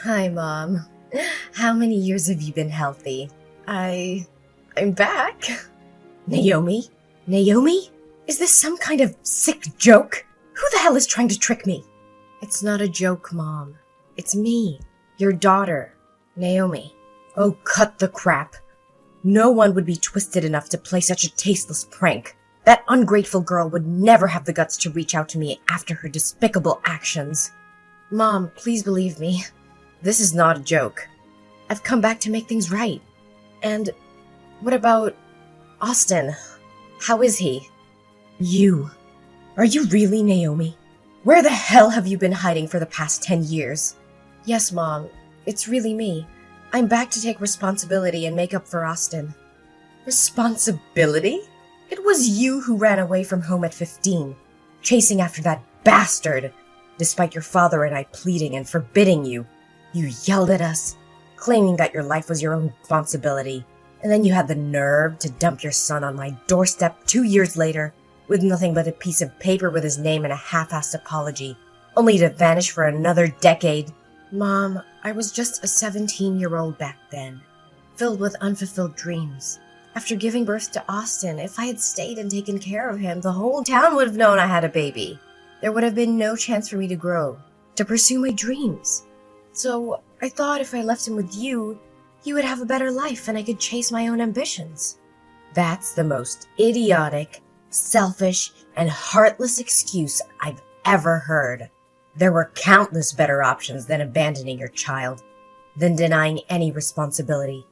Hi, Mom. How many years have you been healthy? I'm back. Naomi? Naomi? Is this some kind of sick joke? Who the hell is trying to trick me? It's not a joke, Mom. It's me, your daughter, Naomi. Oh, cut the crap. No one would be twisted enough to play such a tasteless prank. That ungrateful girl would never have the guts to reach out to me after her despicable actions. Mom, please believe me. This is not a joke. I've come back to make things right. And what about Austin? How is he? You. Are you really Naomi? Where the hell have you been hiding for the past 10 years? Yes, Mom. It's really me. I'm back to take responsibility and make up for Austin. Responsibility? It was you who ran away from home at 15, chasing after that bastard, despite your father and I pleading and forbidding you. You yelled at us, claiming that your life was your own responsibility, and then you had the nerve to dump your son on my doorstep 2 years later, with nothing but a piece of paper with his name and a half-assed apology, only to vanish for another decade. Mom, I was just a 17-year-old back then, filled with unfulfilled dreams. After giving birth to Austin, if I had stayed and taken care of him, the whole town would have known I had a baby. There would have been no chance for me to grow, to pursue my dreams. So I thought if I left him with you, he would have a better life and I could chase my own ambitions. That's the most idiotic, selfish, and heartless excuse I've ever heard. There were countless better options than abandoning your child, than denying any responsibility.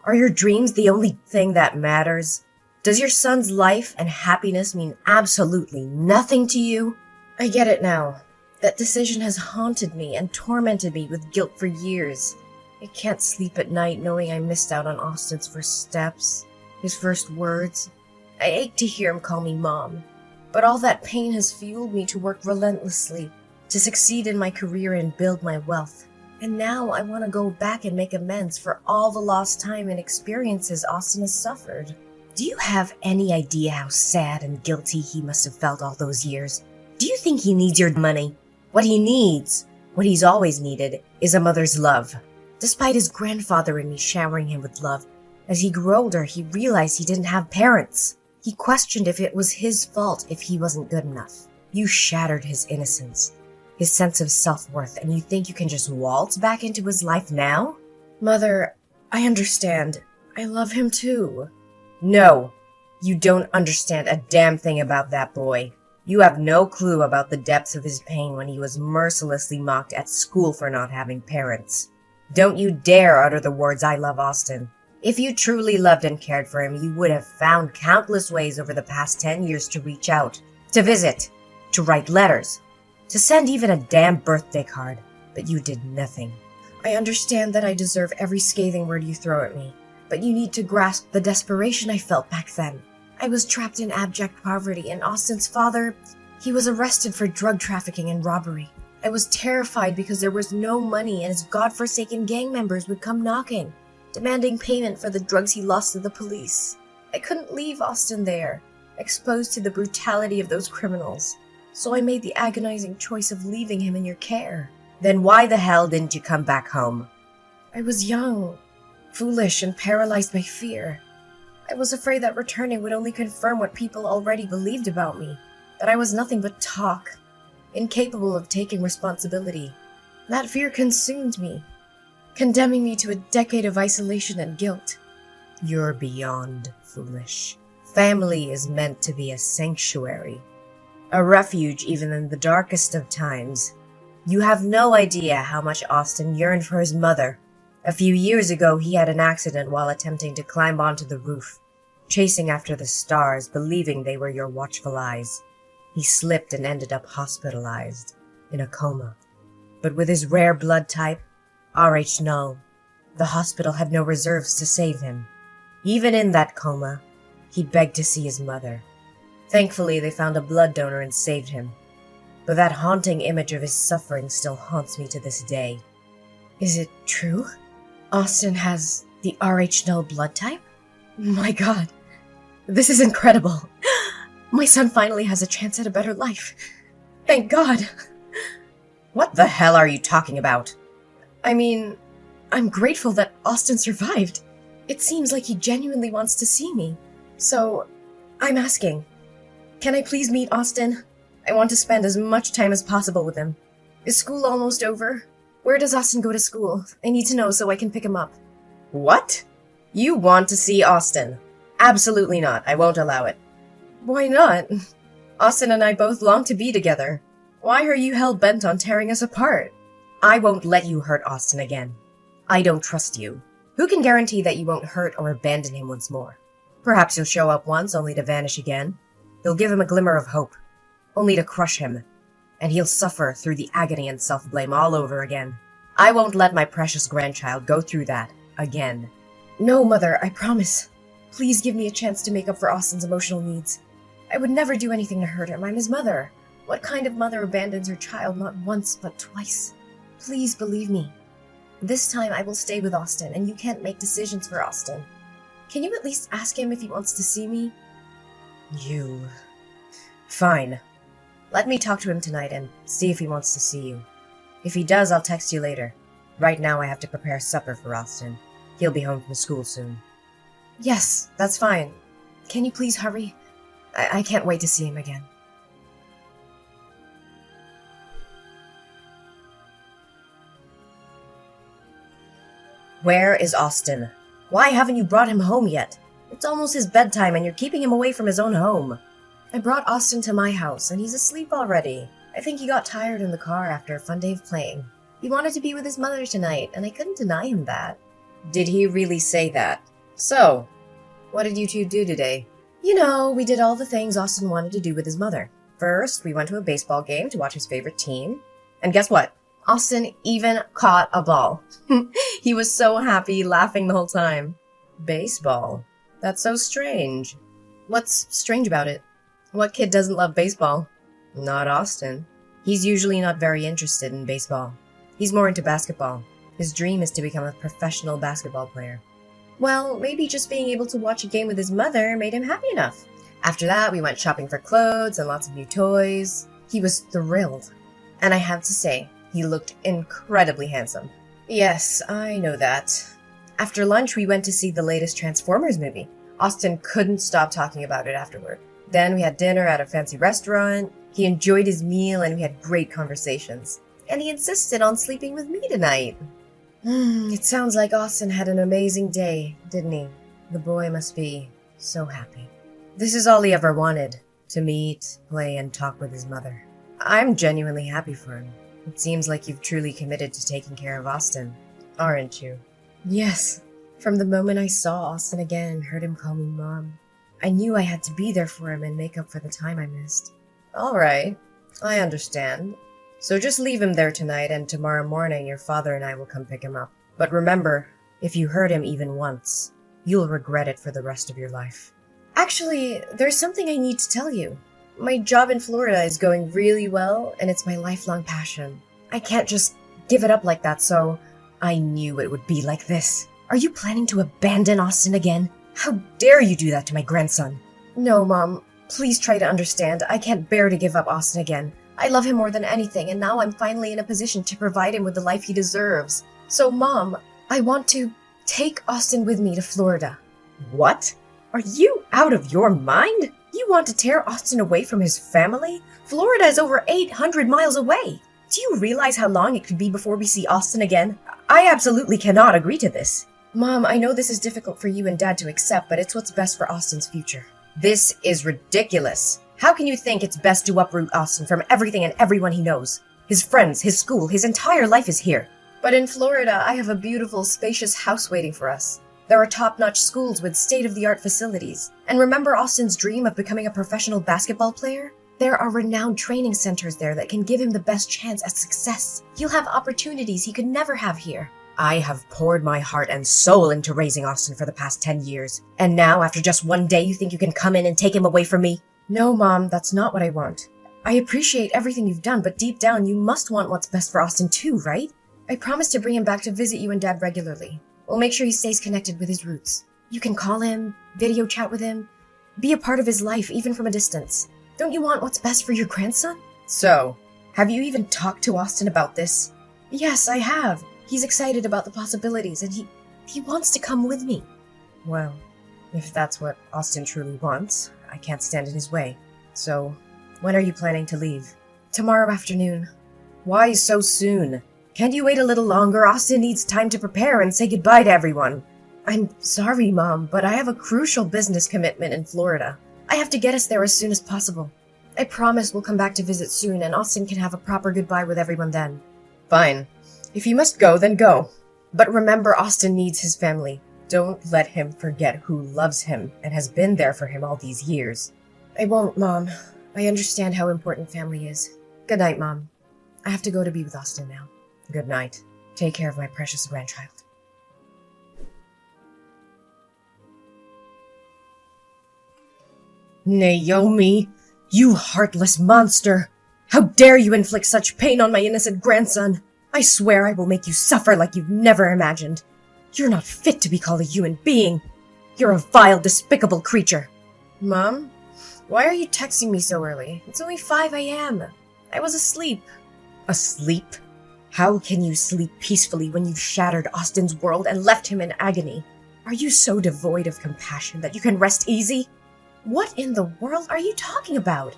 Are your dreams the only thing that matters? Does your son's life and happiness mean absolutely nothing to you? I get it now. That decision has haunted me and tormented me with guilt for years. I can't sleep at night knowing I missed out on Austin's first steps, his first words. I ache to hear him call me Mom. But all that pain has fueled me to work relentlessly, to succeed in my career and build my wealth. And now I want to go back and make amends for all the lost time and experiences Austin has suffered. Do you have any idea how sad and guilty he must have felt all those years? Do you think he needs your money? What he needs, what he's always needed, is a mother's love. Despite his grandfather and me showering him with love, as he grew older, he realized he didn't have parents. He questioned if it was his fault if he wasn't good enough. You shattered his innocence, his sense of self-worth, and you think you can just waltz back into his life now? Mother, I understand. I love him too. No, you don't understand a damn thing about that boy. You have no clue about the depths of his pain when he was mercilessly mocked at school for not having parents. Don't you dare utter the words, "I love Austin." If you truly loved and cared for him, you would have found countless ways over the past 10 years to reach out, to visit, to write letters, to send even a damn birthday card. But you did nothing. I understand that I deserve every scathing word you throw at me, but you need to grasp the desperation I felt back then. I was trapped in abject poverty, and Austin's father, he was arrested for drug trafficking and robbery. I was terrified because there was no money and his godforsaken gang members would come knocking, demanding payment for the drugs he lost to the police. I couldn't leave Austin there, exposed to the brutality of those criminals. So I made the agonizing choice of leaving him in your care. Then why the hell didn't you come back home? I was young, foolish, and paralyzed by fear. I was afraid that returning would only confirm what people already believed about me, that I was nothing but talk, incapable of taking responsibility. That fear consumed me, condemning me to a decade of isolation and guilt. You're beyond foolish. Family is meant to be a sanctuary, a refuge even in the darkest of times. You have no idea how much Austin yearned for his mother. A few years ago, he had an accident while attempting to climb onto the roof, chasing after the stars, believing they were your watchful eyes. He slipped and ended up hospitalized, in a coma. But with his rare blood type, Rh null, the hospital had no reserves to save him. Even in that coma, he begged to see his mother. Thankfully, they found a blood donor and saved him. But that haunting image of his suffering still haunts me to this day. Is it true? Austin has the Rh null blood type? My God, this is incredible. My son finally has a chance at a better life. Thank God. What the hell are you talking about? I mean, I'm grateful that Austin survived. It seems like he genuinely wants to see me. So, I'm asking, can I please meet Austin? I want to spend as much time as possible with him. Is school almost over? Where does Austin go to school? I need to know so I can pick him up. What? You want to see Austin? Absolutely not. I won't allow it. Why not? Austin and I both long to be together. Why are you hell-bent on tearing us apart? I won't let you hurt Austin again. I don't trust you. Who can guarantee that you won't hurt or abandon him once more? Perhaps you'll show up once only to vanish again. You'll give him a glimmer of hope, only to crush him, and he'll suffer through the agony and self-blame all over again. I won't let my precious grandchild go through that again. No, Mother, I promise. Please give me a chance to make up for Austin's emotional needs. I would never do anything to hurt him. I'm his mother. What kind of mother abandons her child not once but twice? Please believe me. This time I will stay with Austin, and you can't make decisions for Austin. Can you at least ask him if he wants to see me? You... Fine. Let me talk to him tonight and see if he wants to see you. If he does, I'll text you later. Right now I have to prepare supper for Austin. He'll be home from school soon. Yes, that's fine. Can you please hurry? I can't wait to see him again. Where is Austin? Why haven't you brought him home yet? It's almost his bedtime and you're keeping him away from his own home. I brought Austin to my house and he's asleep already. I think he got tired in the car after a fun day of playing. He wanted to be with his mother tonight and I couldn't deny him that. Did he really say that? So, what did you two do today? You know, we did all the things Austin wanted to do with his mother. First, we went to a baseball game to watch his favorite team. And guess what? Austin even caught a ball. He was so happy, laughing the whole time. Baseball? That's so strange. What's strange about it? What kid doesn't love baseball? Not Austin. He's usually not very interested in baseball. He's more into basketball. His dream is to become a professional basketball player. Well, maybe just being able to watch a game with his mother made him happy enough. After that, we went shopping for clothes and lots of new toys. He was thrilled. And I have to say, he looked incredibly handsome. Yes, I know that. After lunch, we went to see the latest Transformers movie. Austin couldn't stop talking about it afterward. Then we had dinner at a fancy restaurant. He enjoyed his meal and we had great conversations. And he insisted on sleeping with me tonight. It sounds like Austin had an amazing day, didn't he? The boy must be so happy. This is all he ever wanted, to meet, play, and talk with his mother. I'm genuinely happy for him. It seems like you've truly committed to taking care of Austin, aren't you? Yes. From the moment I saw Austin again and heard him call me Mom, I knew I had to be there for him and make up for the time I missed. All right. I understand. So just leave him there tonight, and tomorrow morning your father and I will come pick him up. But remember, if you hurt him even once, you'll regret it for the rest of your life. Actually, there's something I need to tell you. My job in Florida is going really well, and it's my lifelong passion. I can't just give it up like that, so I knew it would be like this. Are you planning to abandon Austin again? How dare you do that to my grandson? No, Mom. Please try to understand. I can't bear to give up Austin again. I love him more than anything, and now I'm finally in a position to provide him with the life he deserves. So, Mom, I want to take Austin with me to Florida. What? Are you out of your mind? You want to tear Austin away from his family? Florida is over 800 miles away. Do you realize how long it could be before we see Austin again? I absolutely cannot agree to this. Mom, I know this is difficult for you and Dad to accept, but it's what's best for Austin's future. This is ridiculous. How can you think it's best to uproot Austin from everything and everyone he knows? His friends, his school, his entire life is here. But in Florida, I have a beautiful, spacious house waiting for us. There are top-notch schools with state-of-the-art facilities. And remember Austin's dream of becoming a professional basketball player? There are renowned training centers there that can give him the best chance at success. He'll have opportunities he could never have here. I have poured my heart and soul into raising Austin for the past 10 years. And now, after just one day, you think you can come in and take him away from me? No, Mom, that's not what I want. I appreciate everything you've done, but deep down, you must want what's best for Austin too, right? I promise to bring him back to visit you and Dad regularly. We'll make sure he stays connected with his roots. You can call him, video chat with him, be a part of his life, even from a distance. Don't you want what's best for your grandson? So, have you even talked to Austin about this? Yes, I have. He's excited about the possibilities, and he wants to come with me. Well, if that's what Austin truly wants, I can't stand in his way. So, when are you planning to leave? Tomorrow afternoon. Why so soon? Can't you wait a little longer? Austin needs time to prepare and say goodbye to everyone. I'm sorry, Mom, but I have a crucial business commitment in Florida. I have to get us there as soon as possible. I promise we'll come back to visit soon, and Austin can have a proper goodbye with everyone then. Fine. If you must go, then go. But remember, Austin needs his family. Don't let him forget who loves him and has been there for him all these years. I won't, Mom. I understand how important family is. Good night, Mom. I have to go to be with Austin now. Good night. Take care of my precious grandchild. Naomi, you heartless monster! How dare you inflict such pain on my innocent grandson! I swear I will make you suffer like you've never imagined. You're not fit to be called a human being. You're a vile, despicable creature. Mom, why are you texting me so early? It's only 5 a.m. I was asleep. Asleep? How can you sleep peacefully when you've shattered Austin's world and left him in agony? Are you so devoid of compassion that you can rest easy? What in the world are you talking about?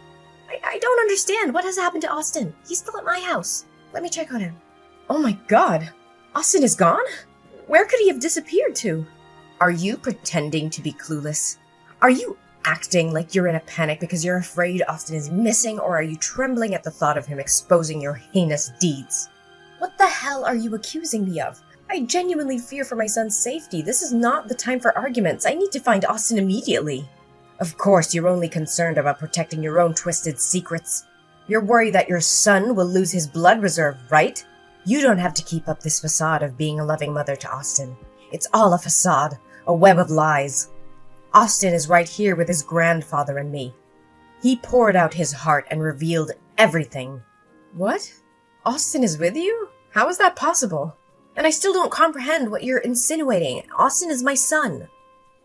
I don't understand. What has happened to Austin? He's still at my house. Let me check on him. Oh my god. Austin is gone? Where could he have disappeared to? Are you pretending to be clueless? Are you acting like you're in a panic because you're afraid Austin is missing, or are you trembling at the thought of him exposing your heinous deeds? What the hell are you accusing me of? I genuinely fear for my son's safety. This is not the time for arguments. I need to find Austin immediately. Of course, you're only concerned about protecting your own twisted secrets. You're worried that your son will lose his blood reserve, right? You don't have to keep up this facade of being a loving mother to Austin. It's all a facade, a web of lies. Austin is right here with his grandfather and me. He poured out his heart and revealed everything. What? Austin is with you? How is that possible? And I still don't comprehend what you're insinuating. Austin is my son.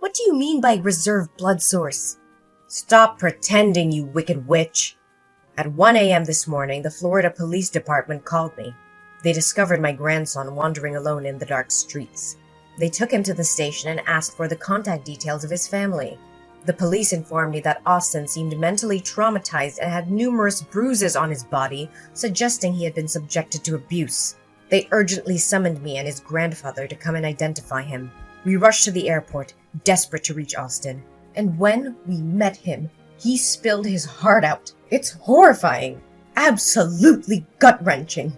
What do you mean by reserve blood source? Stop pretending, you wicked witch. At 1 a.m. this morning, the Florida Police Department called me. They discovered my grandson wandering alone in the dark streets. They took him to the station and asked for the contact details of his family. The police informed me that Austin seemed mentally traumatized and had numerous bruises on his body, suggesting he had been subjected to abuse. They urgently summoned me and his grandfather to come and identify him. We rushed to the airport, desperate to reach Austin. And when we met him, he spilled his heart out. It's horrifying. Absolutely gut-wrenching.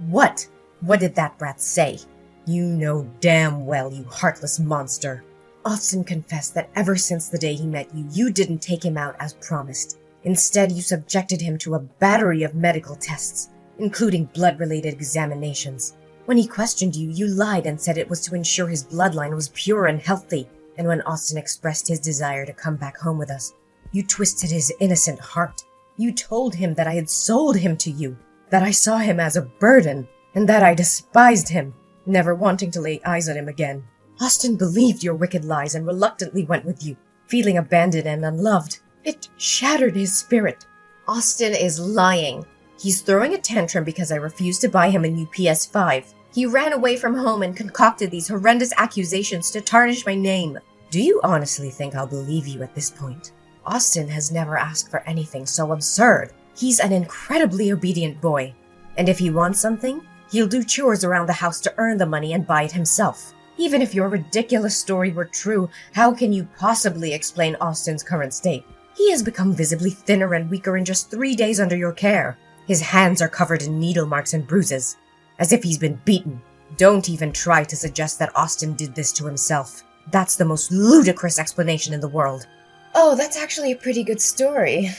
What? What did that brat say? You know damn well, you heartless monster. Austin confessed that ever since the day he met you, you didn't take him out as promised. Instead, you subjected him to a battery of medical tests, including blood-related examinations. When he questioned you, you lied and said it was to ensure his bloodline was pure and healthy. And when Austin expressed his desire to come back home with us, you twisted his innocent heart. You told him that I had sold him to you, that I saw him as a burden, and that I despised him, never wanting to lay eyes on him again. Austin believed your wicked lies and reluctantly went with you, feeling abandoned and unloved. It shattered his spirit. Austin is lying. He's throwing a tantrum because I refused to buy him a new PS5. He ran away from home and concocted these horrendous accusations to tarnish my name. Do you honestly think I'll believe you at this point? Austin has never asked for anything so absurd. He's an incredibly obedient boy. And if he wants something, he'll do chores around the house to earn the money and buy it himself. Even if your ridiculous story were true, how can you possibly explain Austin's current state? He has become visibly thinner and weaker in just 3 days under your care. His hands are covered in needle marks and bruises, as if he's been beaten. Don't even try to suggest that Austin did this to himself. That's the most ludicrous explanation in the world. Oh, that's actually a pretty good story.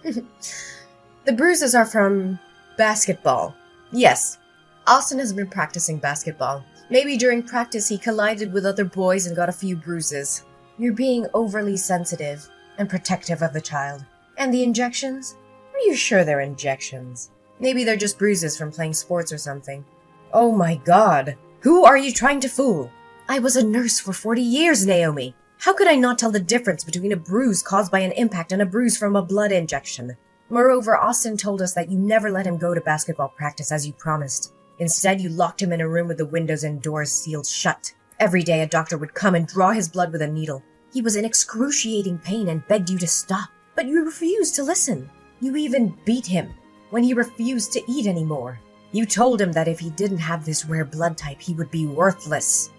The bruises are from basketball. Yes, Austin has been practicing basketball. Maybe during practice he collided with other boys and got a few bruises. You're being overly sensitive and protective of the child. And the injections? Are you sure they're injections? Maybe they're just bruises from playing sports or something. Oh my god! Who are you trying to fool? I was a nurse for 40 years, Naomi. How could I not tell the difference between a bruise caused by an impact and a bruise from a blood injection? Moreover, Austin told us that you never let him go to basketball practice as you promised. Instead, you locked him in a room with the windows and doors sealed shut. Every day a doctor would come and draw his blood with a needle. He was in excruciating pain and begged you to stop, but you refused to listen. You even beat him when he refused to eat anymore. You told him that if he didn't have this rare blood type, he would be worthless.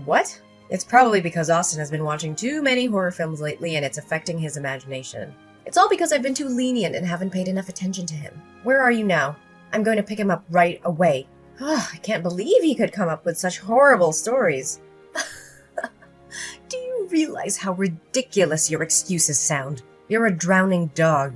What? It's probably because Austin has been watching too many horror films lately and it's affecting his imagination. It's all because I've been too lenient and haven't paid enough attention to him. Where are you now? I'm going to pick him up right away. I can't believe he could come up with such horrible stories. Do you realize how ridiculous your excuses sound? You're a drowning dog,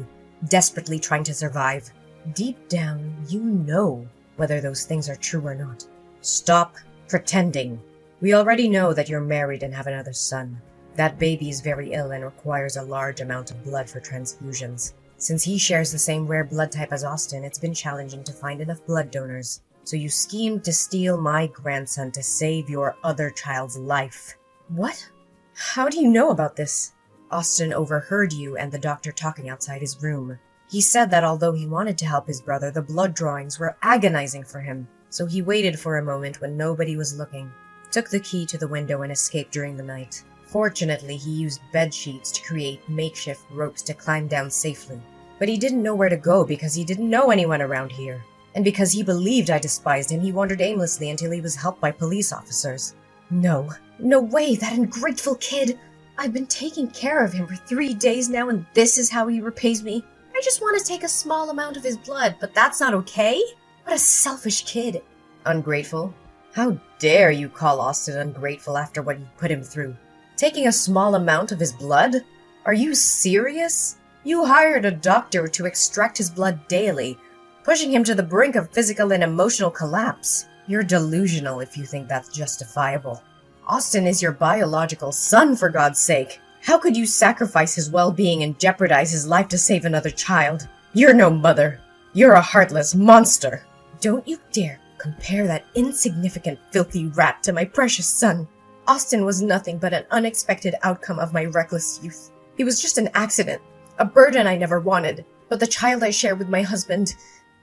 desperately trying to survive. Deep down, you know whether those things are true or not. Stop pretending. We already know that you're married and have another son. That baby is very ill and requires a large amount of blood for transfusions. Since he shares the same rare blood type as Austin, it's been challenging to find enough blood donors. So you schemed to steal my grandson to save your other child's life. What? How do you know about this? Austin overheard you and the doctor talking outside his room. He said that although he wanted to help his brother, the blood drawings were agonizing for him. So he waited for a moment when nobody was looking, took the key to the window and escaped during the night. Fortunately, he used bed sheets to create makeshift ropes to climb down safely. But he didn't know where to go because he didn't know anyone around here. And because he believed I despised him, he wandered aimlessly until he was helped by police officers. No way, that ungrateful kid! I've been taking care of him for 3 days now and this is how he repays me? I just want to take a small amount of his blood, but that's not okay? What a selfish kid. Ungrateful? How dare you call Austin ungrateful after what you put him through? Taking a small amount of his blood? Are you serious? You hired a doctor to extract his blood daily, pushing him to the brink of physical and emotional collapse. You're delusional if you think that's justifiable. Austin is your biological son, for God's sake. How could you sacrifice his well-being and jeopardize his life to save another child? You're no mother. You're a heartless monster. Don't you dare compare that insignificant, filthy rat to my precious son. Austin was nothing but an unexpected outcome of my reckless youth. He was just an accident, a burden I never wanted. But the child I share with my husband,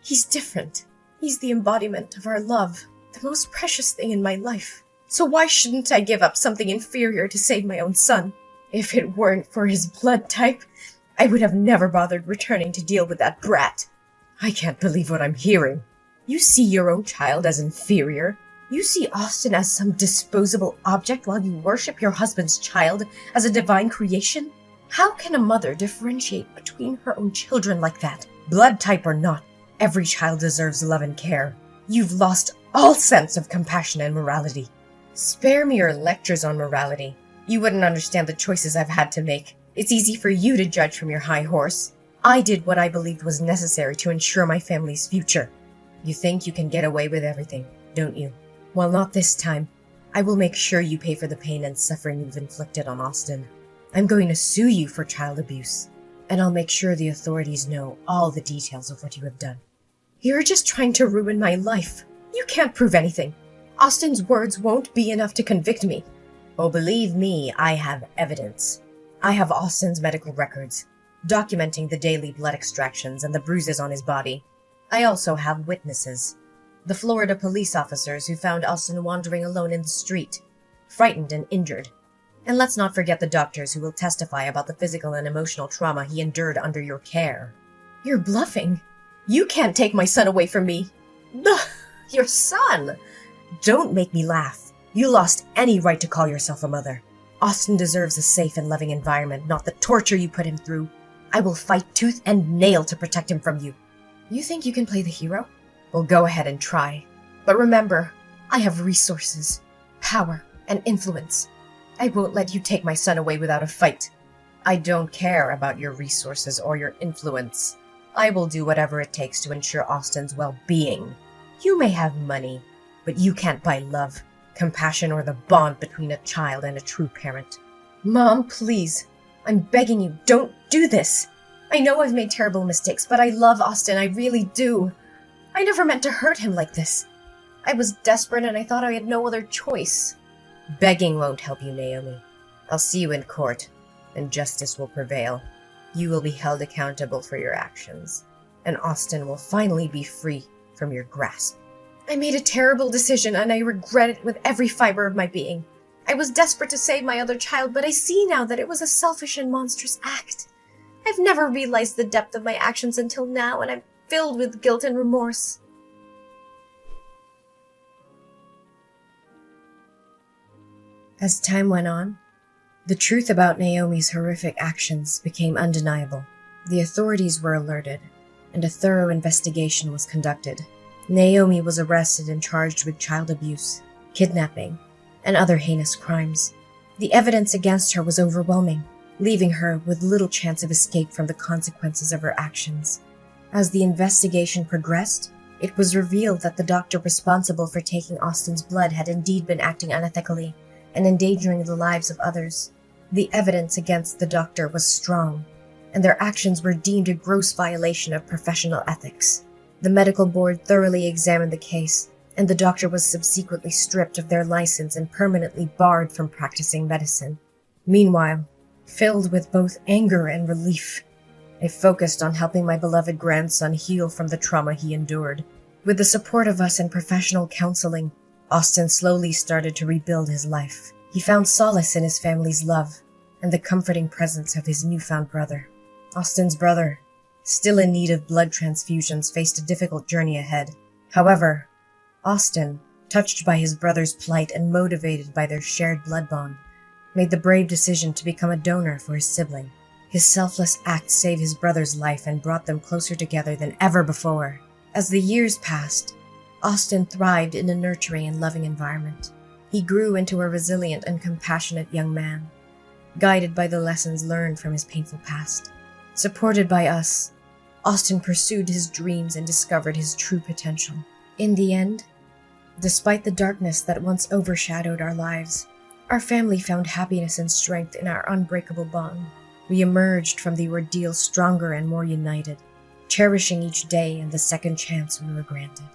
he's different. He's the embodiment of our love, the most precious thing in my life. So why shouldn't I give up something inferior to save my own son? If it weren't for his blood type, I would have never bothered returning to deal with that brat. I can't believe what I'm hearing. You see your own child as inferior? You see Austin as some disposable object while you worship your husband's child as a divine creation? How can a mother differentiate between her own children like that? Blood type or not, every child deserves love and care. You've lost all sense of compassion and morality. Spare me your lectures on morality. You wouldn't understand the choices I've had to make. It's easy for you to judge from your high horse. I did what I believed was necessary to ensure my family's future. You think you can get away with everything, don't you? Well, not this time. I will make sure you pay for the pain and suffering you've inflicted on Austin. I'm going to sue you for child abuse, and I'll make sure the authorities know all the details of what you have done. You're just trying to ruin my life. You can't prove anything. Austin's words won't be enough to convict me. Oh, believe me, I have evidence. I have Austin's medical records, documenting the daily blood extractions and the bruises on his body. I also have witnesses. The Florida police officers who found Austin wandering alone in the street, frightened and injured. And let's not forget the doctors who will testify about the physical and emotional trauma he endured under your care. You're bluffing. You can't take my son away from me. Your son? Don't make me laugh. You lost any right to call yourself a mother. Austin deserves a safe and loving environment, not the torture you put him through. I will fight tooth and nail to protect him from you. You think you can play the hero? Well, go ahead and try. But remember, I have resources, power, and influence. I won't let you take my son away without a fight. I don't care about your resources or your influence. I will do whatever it takes to ensure Austin's well-being. You may have money, but you can't buy love, compassion, or the bond between a child and a true parent. Mom, please. I'm begging you, don't do this. I know I've made terrible mistakes, but I love Austin, I really do. I never meant to hurt him like this. I was desperate and I thought I had no other choice. Begging won't help you, Naomi. I'll see you in court, and justice will prevail. You will be held accountable for your actions, and Austin will finally be free from your grasp. I made a terrible decision, and I regret it with every fiber of my being. I was desperate to save my other child, but I see now that it was a selfish and monstrous act. I've never realized the depth of my actions until now, and I'm filled with guilt and remorse. As time went on, the truth about Naomi's horrific actions became undeniable. The authorities were alerted, and a thorough investigation was conducted. Naomi was arrested and charged with child abuse, kidnapping, and other heinous crimes. The evidence against her was overwhelming, leaving her with little chance of escape from the consequences of her actions. As the investigation progressed, it was revealed that the doctor responsible for taking Austin's blood had indeed been acting unethically and endangering the lives of others. The evidence against the doctor was strong, and their actions were deemed a gross violation of professional ethics. The medical board thoroughly examined the case, and the doctor was subsequently stripped of their license and permanently barred from practicing medicine. Meanwhile, filled with both anger and relief, I focused on helping my beloved grandson heal from the trauma he endured. With the support of us and professional counseling, Austin slowly started to rebuild his life. He found solace in his family's love and the comforting presence of his newfound brother. Austin's brother, still in need of blood transfusions, faced a difficult journey ahead. However, Austin, touched by his brother's plight and motivated by their shared blood bond, made the brave decision to become a donor for his sibling. His selfless act saved his brother's life and brought them closer together than ever before. As the years passed, Austin thrived in a nurturing and loving environment. He grew into a resilient and compassionate young man, guided by the lessons learned from his painful past. Supported by us, Austin pursued his dreams and discovered his true potential. In the end, despite the darkness that once overshadowed our lives, our family found happiness and strength in our unbreakable bond. We emerged from the ordeal stronger and more united, cherishing each day and the second chance we were granted.